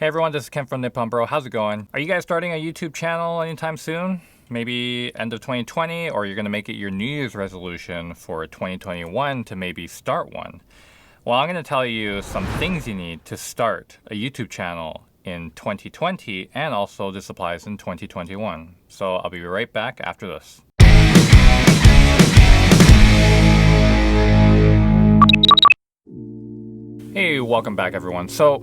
Hey everyone, this is Ken from Nippon Bro. How's it going? Are you guys starting a YouTube channel anytime soon? Maybe end of 2020, or you're gonna make it your New Year's resolution for 2021 to maybe start one? Well, I'm gonna tell you some things you need to start a YouTube channel in 2020, and also this applies in 2021. So I'll be right back after this. Hey, welcome back everyone. So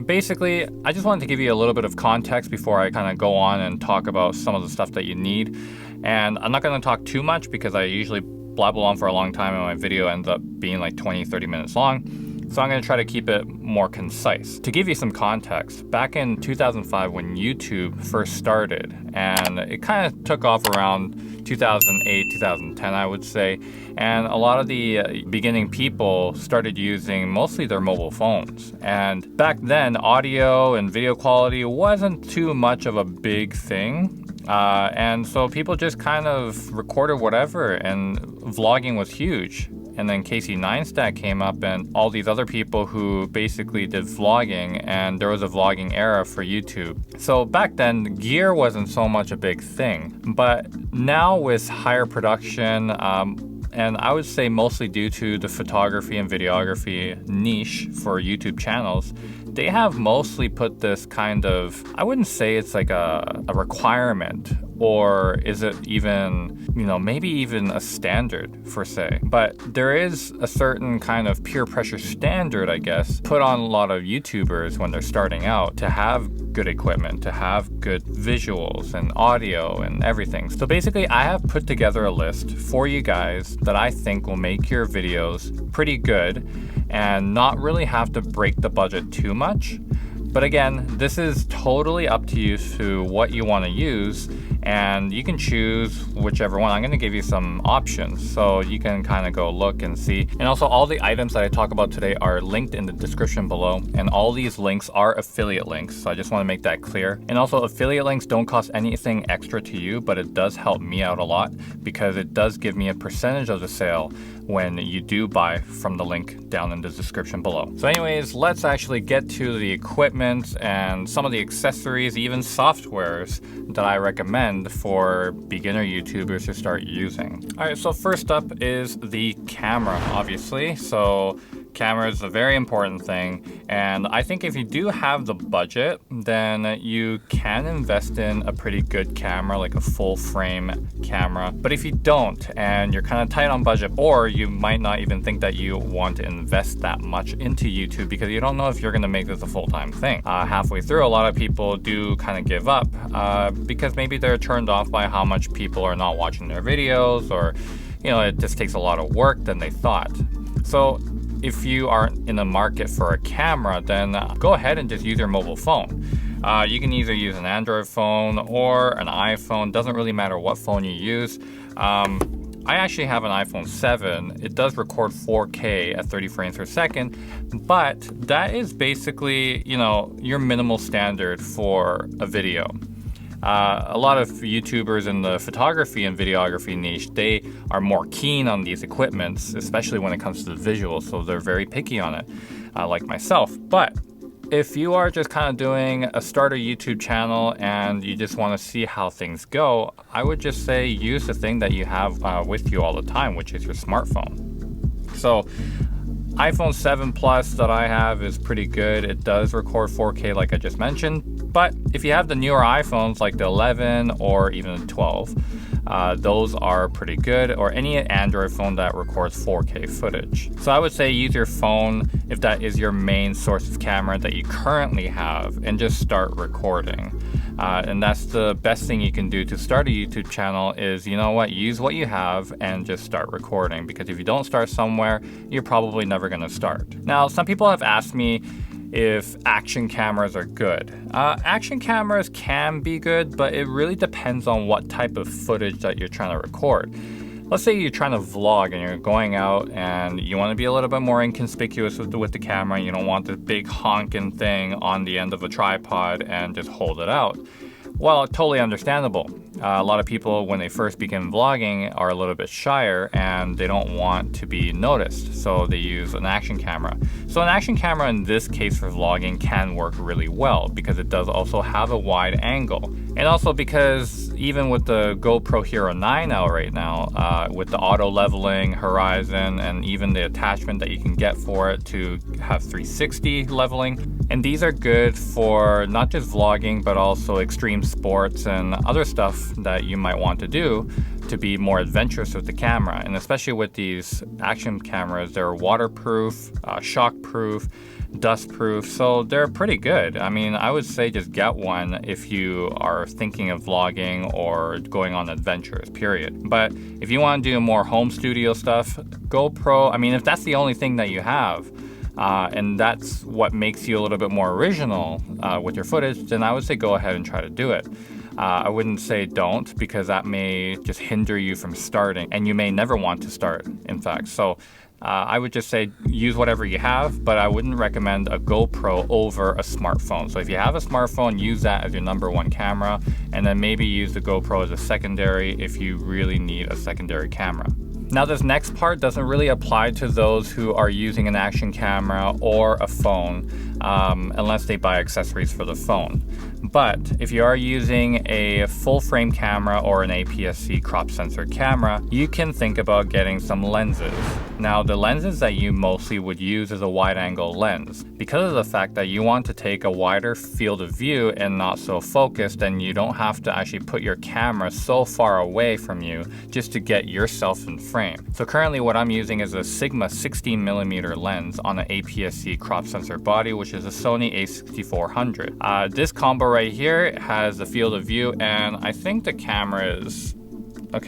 basically, I just wanted to give you a little bit of context before I kind of go on and talk about some of the stuff that you need. And I'm not going to talk too much because I usually blabble on for a long time and my video ends up being like 20-30 minutes long. So I'm going to try to keep it more concise. To give you some context, back in 2005 when YouTube first started, and it kind of took off around 2008, 2010, I would say, and a lot of the beginning people started using mostly their mobile phones. And back then, audio and video quality wasn't too much of a big thing. And so people just kind of recorded whatever, and vlogging was huge. And then Casey Neistat came up and all these other people who basically did vlogging, and there was a vlogging era for YouTube. So back then, gear wasn't so much a big thing. But now with higher production, and I would say mostly due to the photography and videography niche for YouTube channels, they have mostly put this kind of, I wouldn't say it's like a requirement, or is it even, maybe even a standard per se. But there is a certain kind of peer pressure standard, I guess, put on a lot of YouTubers when they're starting out to have good equipment, to have good visuals and audio and everything. So basically, I have put together a list for you guys that I think will make your videos pretty good and not really have to break the budget too much. But again, this is totally up to you to what you want to use, and you can choose whichever one. I'm going to give you some options so you can kind of go look and see. And also, all the items that I talk about today are linked in the description below, and all these links are affiliate links, so I just want to make that clear. And also, affiliate links don't cost anything extra to you, but it does help me out a lot because it does give me a percentage of the sale when you do buy from the link down in the description below. So anyways, let's actually get to the equipment and some of the accessories, even softwares that I recommend for beginner YouTubers to start using. All right, so first up is the camera, obviously. So camera is a very important thing, and I think if you do have the budget, then you can invest in a pretty good camera, like a full frame camera. But if you don't, and you're kind of tight on budget, or you might not even think that you want to invest that much into YouTube because you don't know if you're going to make this a full-time thing. Halfway through, a lot of people do kind of give up because maybe they're turned off by how much people are not watching their videos, or it just takes a lot of work than they thought. So if you aren't in the market for a camera, then go ahead and just use your mobile phone. You can either use an Android phone or an iPhone. Doesn't really matter what phone you use. I actually have an iPhone 7. It does record 4K at 30 frames per second, but that is basically, your minimal standard for a video. A lot of YouTubers in the photography and videography niche, they are more keen on these equipments, especially when it comes to the visuals, so they're very picky on it, like myself. But if you are just kind of doing a starter YouTube channel and you just want to see how things go, I would just say use the thing that you have with you all the time, which is your smartphone. So iPhone 7 Plus that I have is pretty good. It does record 4K like I just mentioned. But if you have the newer iPhones like the 11 or even the 12, those are pretty good, or any Android phone that records 4K footage. So I would say use your phone if that is your main source of camera that you currently have, and just start recording. And that's the best thing you can do to start a YouTube channel is, use what you have and just start recording, because if you don't start somewhere, you're probably never going to start. Now, some people have asked me if action cameras are good. Action cameras can be good, but it really depends on what type of footage that you're trying to record. Let's say you're trying to vlog and you're going out and you want to be a little bit more inconspicuous with the camera. You don't want the big honking thing on the end of a tripod and just hold it out. Well, totally understandable. A lot of people, when they first begin vlogging, are a little bit shyer and they don't want to be noticed, so they use an action camera. So an action camera in this case for vlogging can work really well because it does also have a wide angle. And also because even with the GoPro Hero 9 out right now, with the auto leveling, horizon, and even the attachment that you can get for it to have 360 leveling, and these are good for not just vlogging, but also extreme sports and other stuff that you might want to do to be more adventurous with the camera. And especially with these action cameras, they're waterproof, shockproof, dustproof, so they're pretty good. I mean, I would say just get one if you are thinking of vlogging or going on adventures, period. But if you want to do more home studio stuff, GoPro, I mean, if that's the only thing that you have, and that's what makes you a little bit more original with your footage, then I would say go ahead and try to do it. I wouldn't say don't, because that may just hinder you from starting, and you may never want to start, in fact. So I would just say use whatever you have, but I wouldn't recommend a GoPro over a smartphone. So if you have a smartphone, use that as your #1 camera, and then maybe use the GoPro as a secondary if you really need a secondary camera. Now, this next part doesn't really apply to those who are using an action camera or a phone, unless they buy accessories for the phone. But if you are using a full frame camera or an APS-C crop sensor camera, you can think about getting some lenses. Now, the lenses that you mostly would use is a wide angle lens. Because of the fact that you want to take a wider field of view and not so focused, and you don't have to actually put your camera so far away from you just to get yourself in frame. So currently what I'm using is a Sigma 16mm lens on an APS-C crop sensor body, which is a Sony a6400. This combo right here has the field of view, and I think the camera is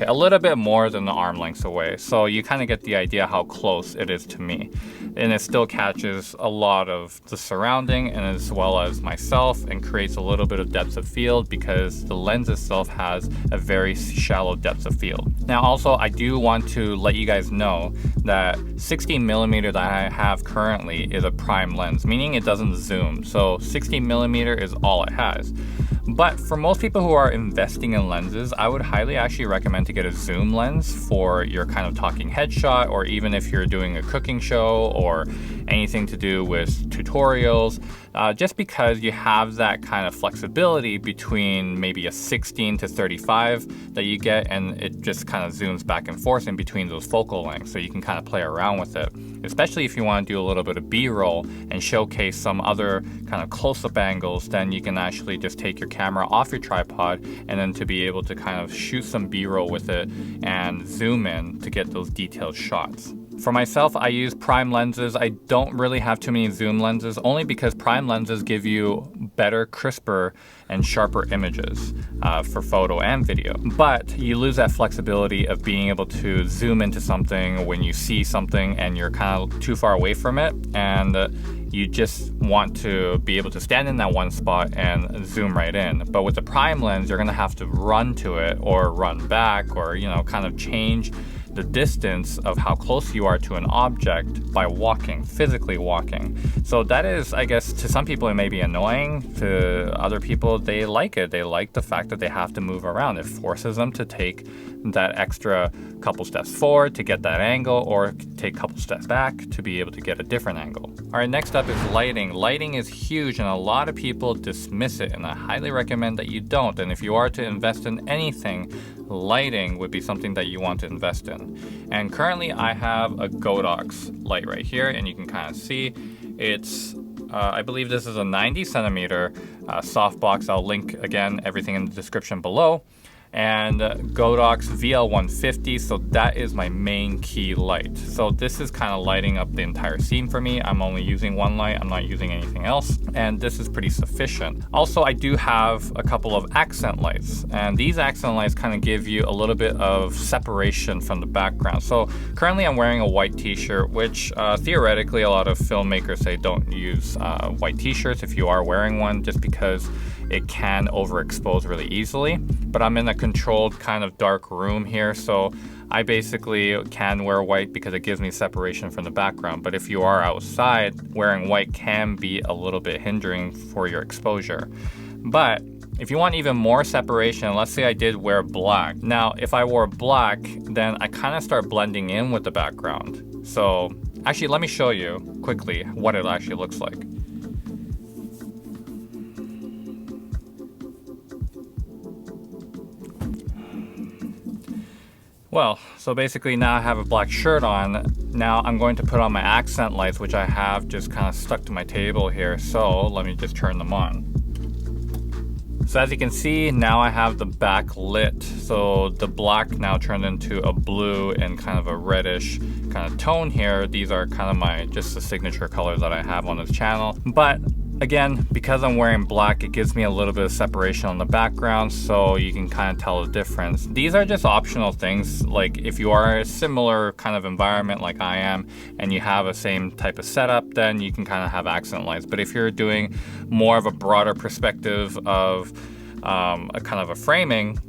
a little bit more than the arm length away, so you kind of get the idea how close it is to me. And it still catches a lot of the surrounding and as well as myself, and creates a little bit of depth of field because the lens itself has a very shallow depth of field. Now also, I do want to let you guys know that 16mm that I have currently is a prime lens, meaning it doesn't zoom. So 16mm is all it has. But for most people who are investing in lenses, I would highly actually recommend to get a zoom lens for your kind of talking headshot, or even if you're doing a cooking show or anything to do with tutorials, just because you have that kind of flexibility between maybe a 16 to 35 that you get, and it just kind of zooms back and forth in between those focal lengths, so you can kind of play around with it. Especially if you want to do a little bit of B-roll and showcase some other kind of close-up angles, then you can actually just take your camera off your tripod and then to be able to kind of shoot some B-roll with it and zoom in to get those detailed shots. For myself, I use prime lenses. I don't really have too many zoom lenses, only because prime lenses give you better, crisper, and sharper images for photo and video. But you lose that flexibility of being able to zoom into something when you see something and you're kind of too far away from it, and you just want to be able to stand in that one spot and zoom right in. But with the prime lens, you're gonna have to run to it or run back, or kind of change the distance of how close you are to an object by walking, physically walking. So that is, I guess, to some people it may be annoying. To other people, they like it. They like the fact that they have to move around. It forces them to take that extra couple steps forward to get that angle, or take a couple steps back to be able to get a different angle. All right, next up is lighting. Lighting is huge, and a lot of people dismiss it, and I highly recommend that you don't. And if you are to invest in anything, lighting would be something that you want to invest in. And currently I have a Godox light right here, and you can kind of see it's I believe this is a 90cm softbox. I'll link again everything in the description below. And Godox VL150, so that is my main key light. So this is kind of lighting up the entire scene for me. I'm only using one light, I'm not using anything else, and this is pretty sufficient. Also, I do have a couple of accent lights, and these accent lights kind of give you a little bit of separation from the background. So currently I'm wearing a white t-shirt, which theoretically a lot of filmmakers say don't use white t-shirts if you are wearing one, just because it can overexpose really easily. But I'm in a controlled kind of dark room here, so I basically can wear white because it gives me separation from the background. But if you are outside, wearing white can be a little bit hindering for your exposure. But if you want even more separation, let's say I did wear black. Now, if I wore black, then I kind of start blending in with the background. So actually, let me show you quickly what it actually looks like. Well, so basically now I have a black shirt on. Now I'm going to put on my accent lights, which I have just kind of stuck to my table here. So let me just turn them on. So as you can see, now I have the back lit. So the black now turned into a blue and kind of a reddish kind of tone here. These are kind of just the signature colors that I have on this channel. But again, because I'm wearing black, it gives me a little bit of separation on the background, so you can kind of tell the difference. These are just optional things. Like if you are a similar kind of environment like I am, and you have a same type of setup, then you can kind of have accent lights. But if you're doing more of a broader perspective of a kind of a framing,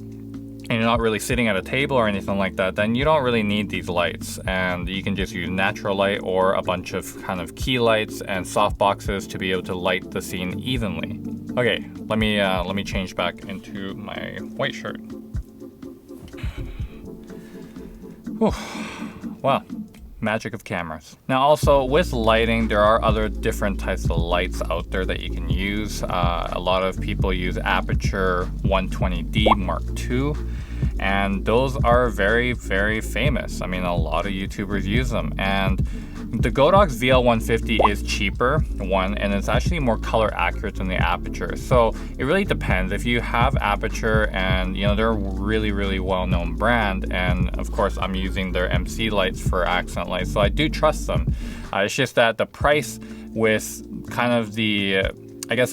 and you're not really sitting at a table or anything like that, then you don't really need these lights, and you can just use natural light or a bunch of kind of key lights and soft boxes to be able to light the scene evenly. Okay, let me change back into my white shirt. Whew. Wow. Magic of cameras. Now also with lighting, there are other different types of lights out there that you can use. A lot of people use Aperture 120D Mark II, and those are very, very famous. I mean, a lot of YouTubers use them, and the Godox VL150 is cheaper, and it's actually more color accurate than the Aperture. So it really depends. If you have Aperture, and they're a really, really well-known brand, and of course I'm using their MC lights for accent lights, so I do trust them. It's just that the price with kind of the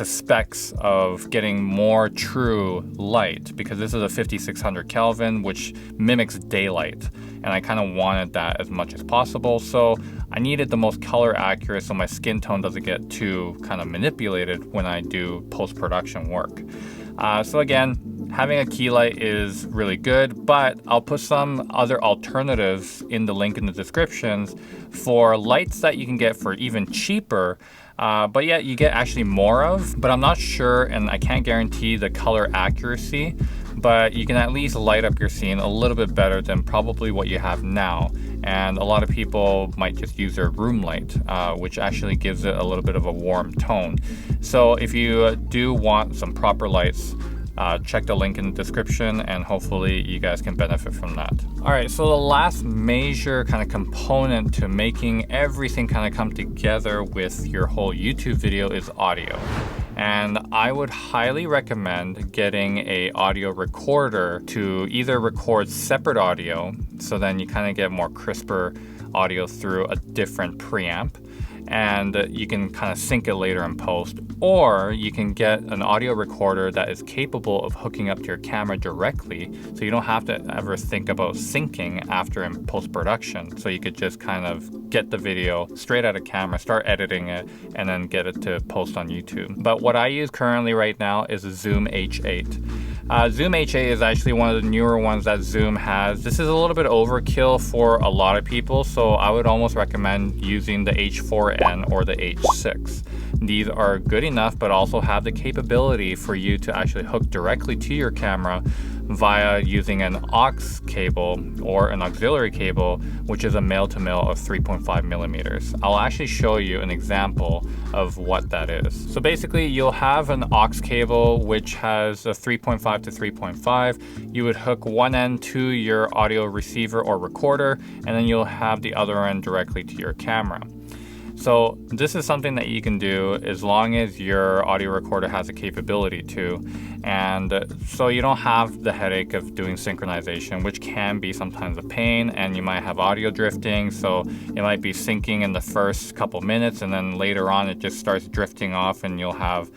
specs of getting more true light, because this is a 5600 Kelvin, which mimics daylight, and I kind of wanted that as much as possible. So I needed the most color accurate so my skin tone doesn't get too kind of manipulated when I do post-production work. So again, having a key light is really good, but I'll put some other alternatives in the link in the descriptions for lights that you can get for even cheaper, but yet you get actually more of. But I'm not sure, and I can't guarantee the color accuracy, but you can at least light up your scene a little bit better than probably what you have now. And a lot of people might just use their room light, which actually gives it a little bit of a warm tone. So if you do want some proper lights, check the link in the description, and hopefully you guys can benefit from that. All right, so the last major kind of component to making everything kind of come together with your whole YouTube video is audio. And I would highly recommend getting a audio recorder to either record separate audio, so then you kind of get more crisper audio through a different preamp, and you can kind of sync it later in post, or you can get an audio recorder that is capable of hooking up to your camera directly, so you don't have to ever think about syncing after in post-production. So you could just kind of get the video straight out of camera, start editing it, and then get it to post on YouTube. But what I use currently right now is a Zoom H8. Zoom H8 is actually one of the newer ones that Zoom has. This is a little bit overkill for a lot of people, so I would almost recommend using the H4n or the H6. These are good enough, but also have the capability for you to actually hook directly to your camera via using an aux cable or an auxiliary cable, which is a male-to-male of 3.5 millimeters. I'll actually show you an example of what that is. So basically, you'll have an aux cable which has a 3.5 to 3.5. You would hook one end to your audio receiver or recorder, and then you'll have the other end directly to your camera. So this is something that you can do as long as your audio recorder has the capability to, and so you don't have the headache of doing synchronization, which can be sometimes a pain, and you might have audio drifting, so it might be syncing in the first couple minutes, and then later on it just starts drifting off, and you'll have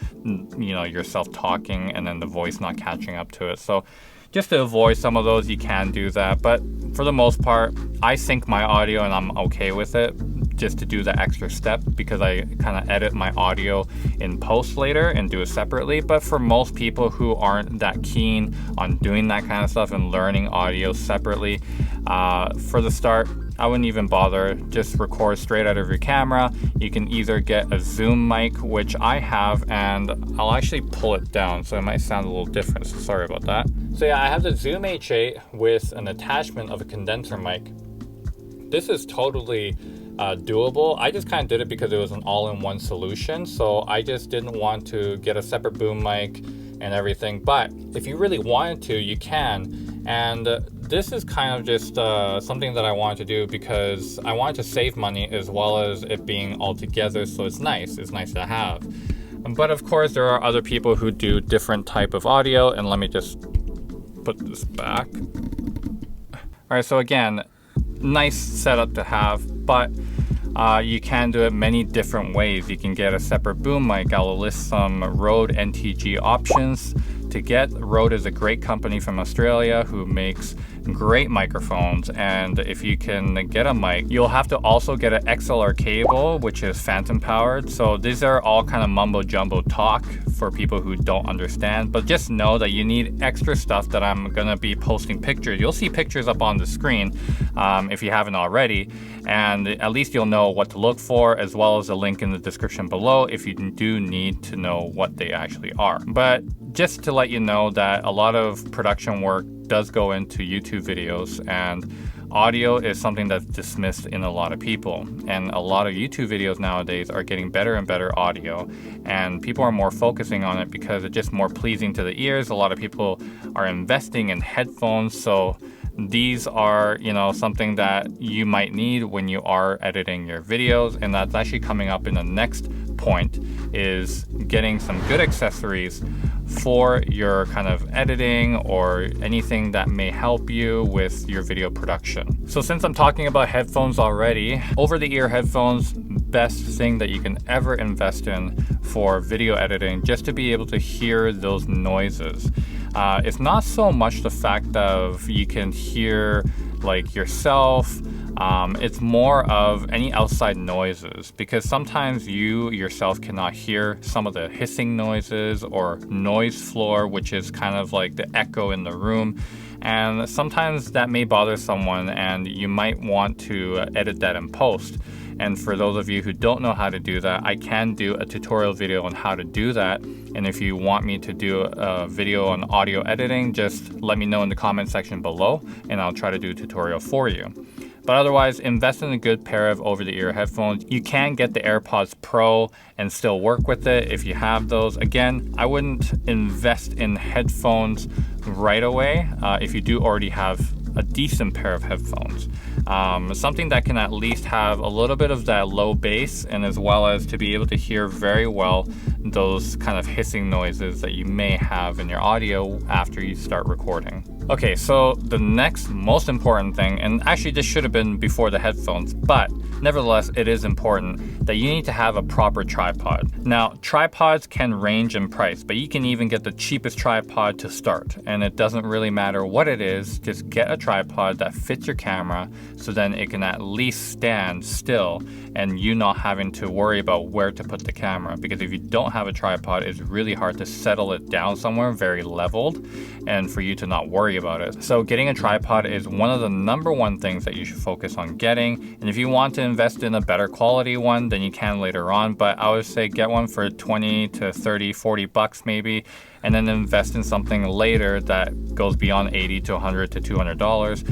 yourself talking and then the voice not catching up to it. So just to avoid some of those, you can do that, but for the most part, I sync my audio and I'm okay with it, just to do the extra step, because I kind of edit my audio in post later and do it separately. But for most people who aren't that keen on doing that kind of stuff and learning audio separately, for the start, I wouldn't even bother. Just record straight out of your camera. You can either get a zoom mic, which I have, and I'll actually pull it down, so it might sound a little different, so sorry about that. So yeah, I have the Zoom H8 with an attachment of a condenser mic. This is totally doable. I just kind of did it because it was an all-in-one solution, so I just didn't want to get a separate boom mic and everything. But if you really wanted to, you can. And this is kind of just something that I wanted to do because I wanted to save money as well as it being all together, so it's nice to have. But of course there are other people who do different type of audio, and let me just put this back. Alright, so again, nice setup to have, but you can do it many different ways. You can get a separate boom mic. I'll list some Rode NTG options to get. Rode is a great company from Australia who makes great microphones, and if you can get a mic, you'll have to also get an XLR cable, which is phantom powered. So these are all kind of mumbo jumbo talk for people who don't understand, but just know that you need extra stuff that I'm gonna be posting pictures. You'll see pictures up on the screen if you haven't already, and at least you'll know what to look for, as well as a link in the description below if you do need to know what they actually are. But just to let you know that a lot of production work does go into YouTube videos, and audio is something that's dismissed in a lot of people, and a lot of YouTube videos nowadays are getting better and better audio, and people are more focusing on it because it's just more pleasing to the ears. A lot of people are investing in headphones, so these are, you know, something that you might need when you are editing your videos, and that's actually coming up in the next point, is getting some good accessories for your kind of editing or anything that may help you with your video production. So since I'm talking about headphones already, over-the-ear headphones, best thing that you can ever invest in for video editing, just to be able to hear those noises. It's not so much the fact of you can hear like yourself. It's more of any outside noises, because sometimes you yourself cannot hear some of the hissing noises or noise floor, which is kind of like the echo in the room. And sometimes that may bother someone, and you might want to edit that in post. And for those of you who don't know how to do that, I can do a tutorial video on how to do that. And if you want me to do a video on audio editing, just let me know in the comment section below, and I'll try to do a tutorial for you. But otherwise, invest in a good pair of over-the-ear headphones. You can get the AirPods Pro and still work with it if you have those. Again, I wouldn't invest in headphones right away if you do already have a decent pair of headphones. Something that can at least have a little bit of that low bass, and as well as to be able to hear very well those kind of hissing noises that you may have in your audio after you start recording. Okay, so the next most important thing, and actually this should have been before the headphones, but nevertheless it is important, that you need to have a proper tripod. Now, tripods can range in price, but you can even get the cheapest tripod to start, and it doesn't really matter what it is. Just get a tripod that fits your camera, so then it can at least stand still and you not having to worry about where to put the camera, because if you don't have a tripod, it's really hard to settle it down somewhere very leveled and for you to not worry about it. So getting a tripod is one of the #1 things that you should focus on getting. And if you want to invest in a better quality one, then you can later on, but I would say get one for 20 to 30, 40 bucks maybe, and then invest in something later that goes beyond 80 to 100 to $200.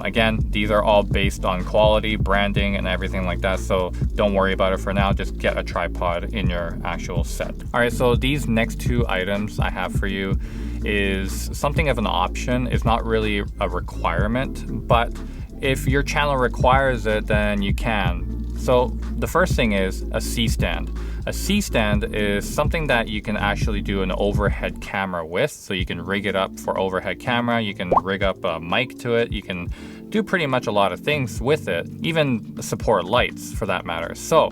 Again, these are all based on quality, branding, and everything like that, so don't worry about it for now. Just get a tripod in your actual set. All right, so these next 2 items I have for you is something of an option. It's not really a requirement, but if your channel requires it, then you can. So the first thing is a C-stand. A C-stand is something that you can actually do an overhead camera with. So you can rig it up for overhead camera, you can rig up a mic to it, you can do pretty much a lot of things with it, even support lights for that matter. So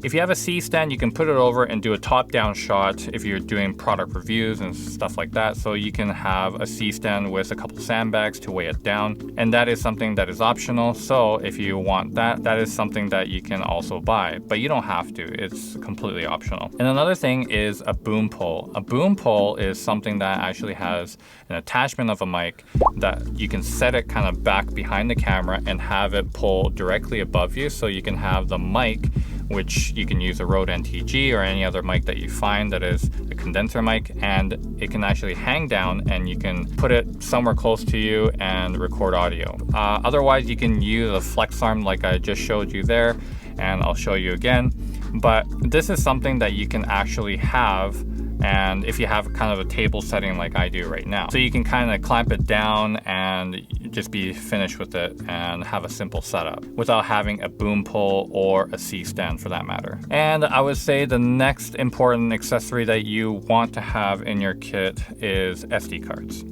If you have a C stand, you can put it over and do a top-down shot if you're doing product reviews and stuff like that. So you can have a C stand with a couple sandbags to weigh it down. And that is something that is optional. So if you want that, that is something that you can also buy, but you don't have to. It's completely optional. And another thing is a boom pole. A boom pole is something that actually has an attachment of a mic that you can set it kind of back behind the camera and have it pull directly above you, so you can have the mic, which you can use a Rode NTG or any other mic that you find that is a condenser mic, and it can actually hang down and you can put it somewhere close to you and record audio. Otherwise, you can use a flex arm like I just showed you there, and I'll show you again. But this is something that you can actually have, and if you have kind of a table setting like I do right now. So you can kind of clamp it down and just be finished with it and have a simple setup without having a boom pole or a C stand for that matter. And I would say the next important accessory that you want to have in your kit is SD cards.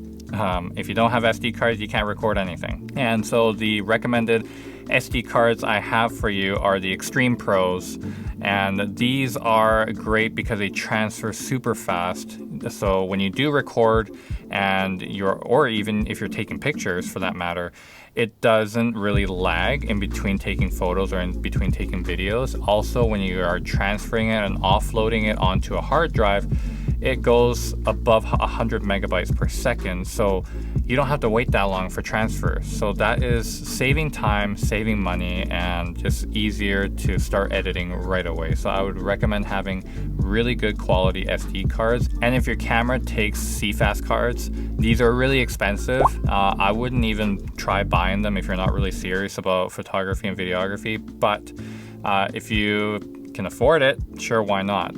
If you don't have SD cards, you can't record anything. And so the recommended SD cards I have for you are the Extreme Pros, and these are great because they transfer super fast. So when you do record and or even if you're taking pictures for that matter, it doesn't really lag in between taking photos or in between taking videos. Also, when you are transferring it and offloading it onto a hard drive, it goes above 100 megabytes per second, so you don't have to wait that long for transfer. So that is saving time, saving money, and just easier to start editing right away. So I would recommend having really good quality SD cards. And if your camera takes CFast cards, these are really expensive. I wouldn't even try buying them if you're not really serious about photography and videography, but if you can afford it, sure, why not?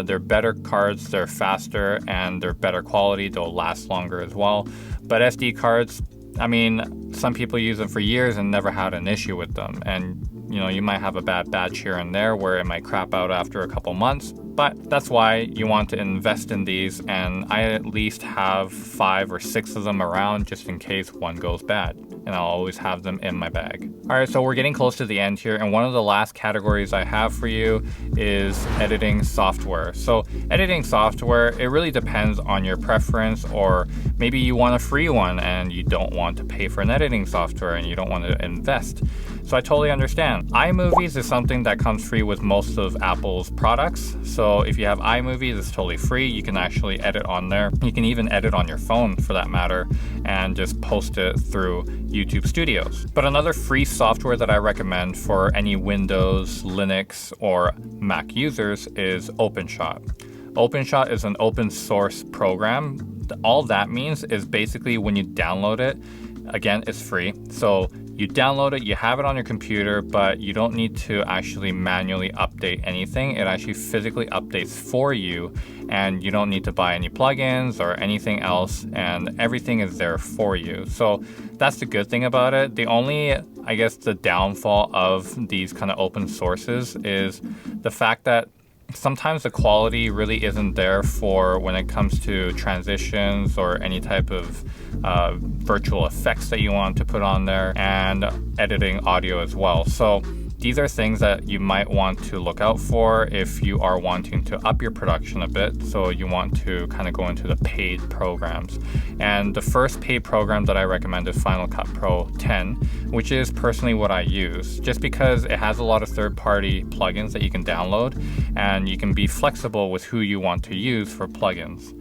They're better cards, they're faster, and they're better quality. They'll last longer as well. But SD cards, I mean, some people use them for years and never had an issue with them. And you know, you might have a bad batch here and there where it might crap out after a couple months, but that's why you want to invest in these, and I at least have 5 or 6 of them around just in case one goes bad, and I'll always have them in my bag. Alright, so we're getting close to the end here, and one of the last categories I have for you is editing software. So editing software, it really depends on your preference, or maybe you want a free one and you don't want to pay for an editing software and you don't want to invest. So I totally understand. iMovies is something that comes free with most of Apple's products. So if you have iMovies, it's totally free. You can actually edit on there. You can even edit on your phone for that matter and just post it through YouTube Studios. But another free software that I recommend for any Windows, Linux, or Mac users is OpenShot. OpenShot is an open source program. All that means is basically when you download it, again, it's free. So you download it, you have it on your computer, but you don't need to actually manually update anything. It actually physically updates for you, and you don't need to buy any plugins or anything else, and everything is there for you. So that's the good thing about it. The only, I guess, the downfall of these kind of open sources is the fact that sometimes the quality really isn't there for when it comes to transitions or any type of virtual effects that you want to put on there, and editing audio as well. So these are things that you might want to look out for if you are wanting to up your production a bit. So you want to kind of go into the paid programs. And the first paid program that I recommend is Final Cut Pro 10, which is personally what I use, just because it has a lot of third-party plugins that you can download, and you can be flexible with who you want to use for plugins.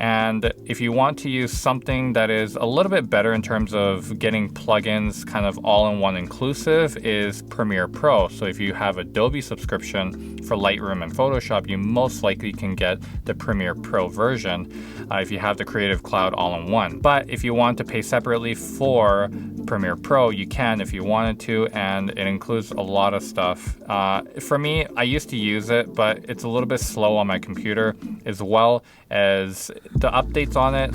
And if you want to use something that is a little bit better in terms of getting plugins kind of all-in-one inclusive, is Premiere Pro. So if you have Adobe subscription for Lightroom and Photoshop, you most likely can get the Premiere Pro version if you have the Creative Cloud all-in-one. But if you want to pay separately for Premiere Pro, you can if you wanted to, and it includes a lot of stuff. For me, I used to use it, but it's a little bit slow on my computer, as well as the updates on it.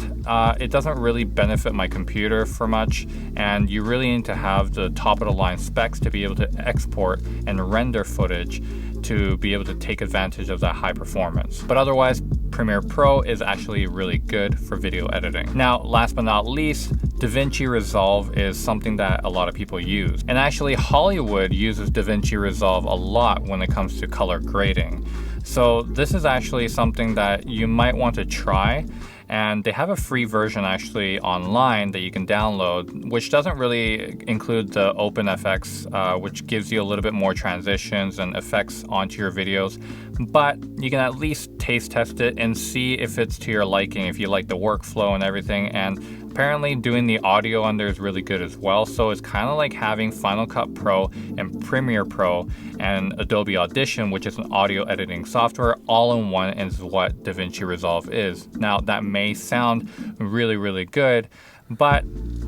It doesn't really benefit my computer for much, and you really need to have the top of the line specs to be able to export and render footage to be able to take advantage of that high performance. But otherwise, Premiere Pro is actually really good for video editing. Now, last but not least, DaVinci Resolve is something that a lot of people use. And actually, Hollywood uses DaVinci Resolve a lot when it comes to color grading. So this is actually something that you might want to try. And they have a free version actually online that you can download, which doesn't really include the OpenFX, which gives you a little bit more transitions and effects onto your videos. But you can at least taste test it and see if it's to your liking, if you like the workflow and everything. And apparently doing the audio under is really good as well. So it's kind of like having Final Cut Pro and Premiere Pro and Adobe Audition, which is an audio editing software, all in one, is what DaVinci Resolve is. Now, that may sound really, really good, but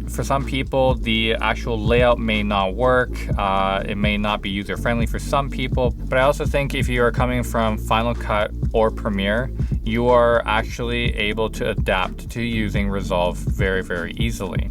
for some people, the actual layout may not work. It may not be user-friendly for some people. But I also think if you are coming from Final Cut or Premiere, you are actually able to adapt to using Resolve very, very easily.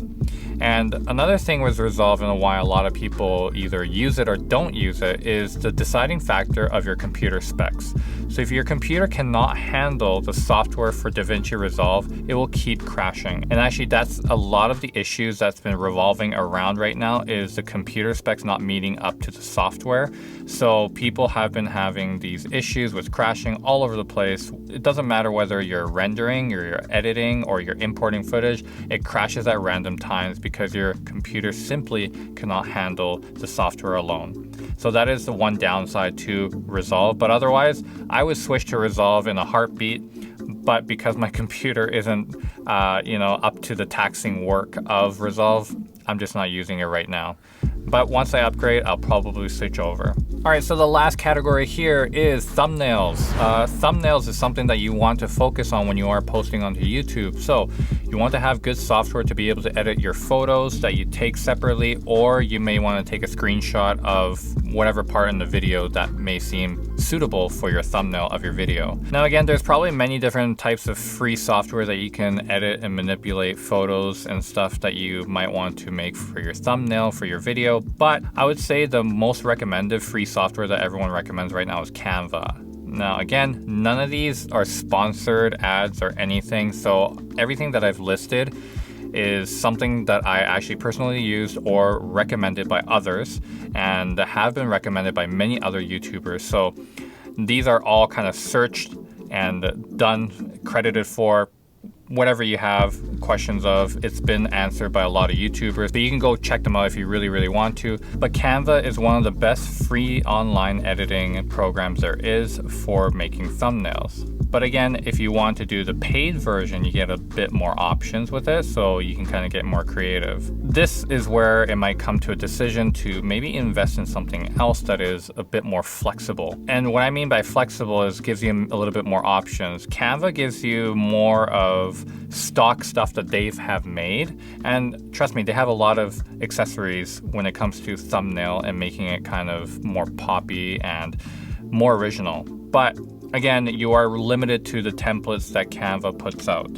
And another thing with Resolve and why a lot of people either use it or don't use it is the deciding factor of your computer specs. So if your computer cannot handle the software for DaVinci Resolve, it will keep crashing. And actually that's a lot of the issues that's been revolving around right now is the computer specs not meeting up to the software. So people have been having these issues with crashing all over the place. It doesn't matter whether you're rendering or you're editing or you're importing footage, it crashes at random times because your computer simply cannot handle the software alone. So that is the one downside to Resolve, but otherwise I would switch to Resolve in a heartbeat. But because my computer isn't up to the taxing work of Resolve, I'm just not using it right now. But once I upgrade, I'll probably switch over. All right, so the last category here is thumbnails. Thumbnails is something that you want to focus on when you are posting onto YouTube. So you want to have good software to be able to edit your photos that you take separately, or you may want to take a screenshot of whatever part in the video that may seem suitable for your thumbnail of your video. Now again, there's probably many different types of free software that you can edit and manipulate photos and stuff that you might want to make for your thumbnail, for your video. But I would say the most recommended free software that everyone recommends right now is Canva. Now again, none of these are sponsored ads or anything, so everything that I've listed is something that I actually personally used or recommended by others and have been recommended by many other YouTubers. So these are all kind of searched and done, credited for. Whatever you have questions of, it's been answered by a lot of YouTubers, but you can go check them out if you really, really want to. But Canva is one of the best free online editing programs there is for making thumbnails. But again, if you want to do the paid version, you get a bit more options with it, so you can kind of get more creative. This is where it might come to a decision to maybe invest in something else that is a bit more flexible. And what I mean by flexible is gives you a little bit more options. Canva gives you more of stock stuff that they have made, and trust me, they have a lot of accessories when it comes to thumbnail and making it kind of more poppy and more original. But again, you are limited to the templates that Canva puts out.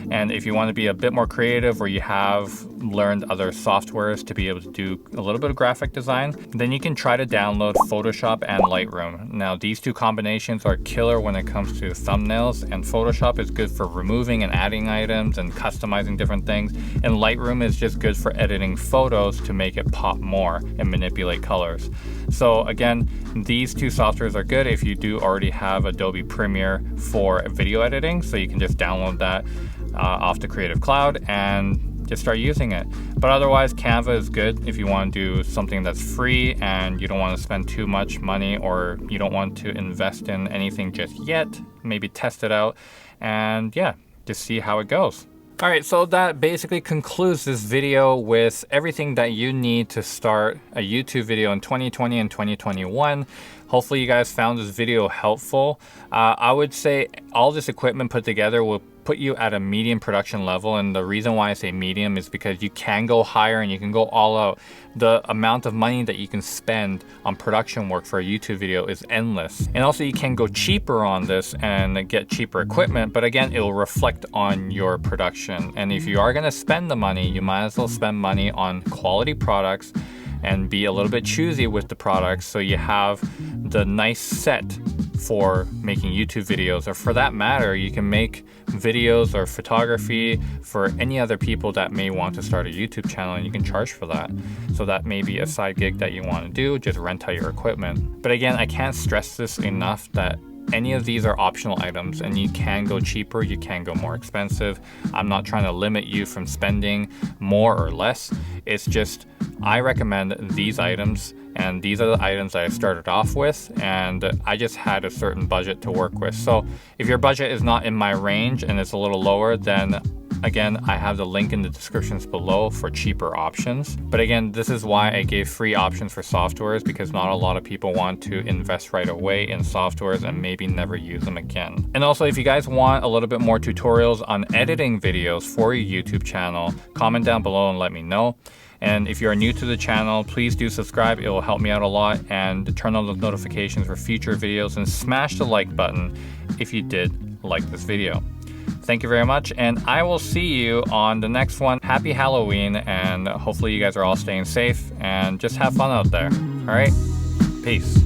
And if you want to be a bit more creative, or you have learned other softwares to be able to do a little bit of graphic design, then you can try to download Photoshop and Lightroom. Now, these two combinations are killer when it comes to thumbnails, and Photoshop is good for removing and adding items and customizing different things, and Lightroom is just good for editing photos to make it pop more and manipulate colors. So again, these two softwares are good if you do already have Adobe Premiere for video editing, so you can just download that off the Creative Cloud and just start using it. But otherwise, Canva is good if you want to do something that's free and you don't want to spend too much money, or you don't want to invest in anything just yet. Maybe test it out and yeah, just see how it goes. All right, so that basically concludes this video with everything that you need to start a YouTube video in 2020 and 2021. Hopefully you guys found this video helpful. I would say all this equipment put together will put you at a medium production level, and the reason why I say medium is because you can go higher and you can go all out. The amount of money that you can spend on production work for a YouTube video is endless. And also you can go cheaper on this and get cheaper equipment, but again, it will reflect on your production. And if you are gonna spend the money, you might as well spend money on quality products and be a little bit choosy with the products, so you have the nice set for making YouTube videos, or for that matter, you can make videos or photography for any other people that may want to start a YouTube channel, and you can charge for that. So that may be a side gig that you want to do, just rent out your equipment. But again, I can't stress this enough that any of these are optional items, and you can go cheaper, you can go more expensive. I'm not trying to limit you from spending more or less. It's just, I recommend these items, and these are the items that I started off with, and I just had a certain budget to work with. So if your budget is not in my range and it's a little lower, then again, I have the link in the descriptions below for cheaper options. But again, this is why I gave free options for softwares, because not a lot of people want to invest right away in softwares and maybe never use them again. And also, if you guys want a little bit more tutorials on editing videos for your YouTube channel, comment down below and let me know. And if you are new to the channel, please do subscribe. It will help me out a lot, and turn on the notifications for future videos, and smash the like button if you did like this video. Thank you very much, and I will see you on the next one. Happy Halloween, and hopefully you guys are all staying safe and just have fun out there. All right, peace.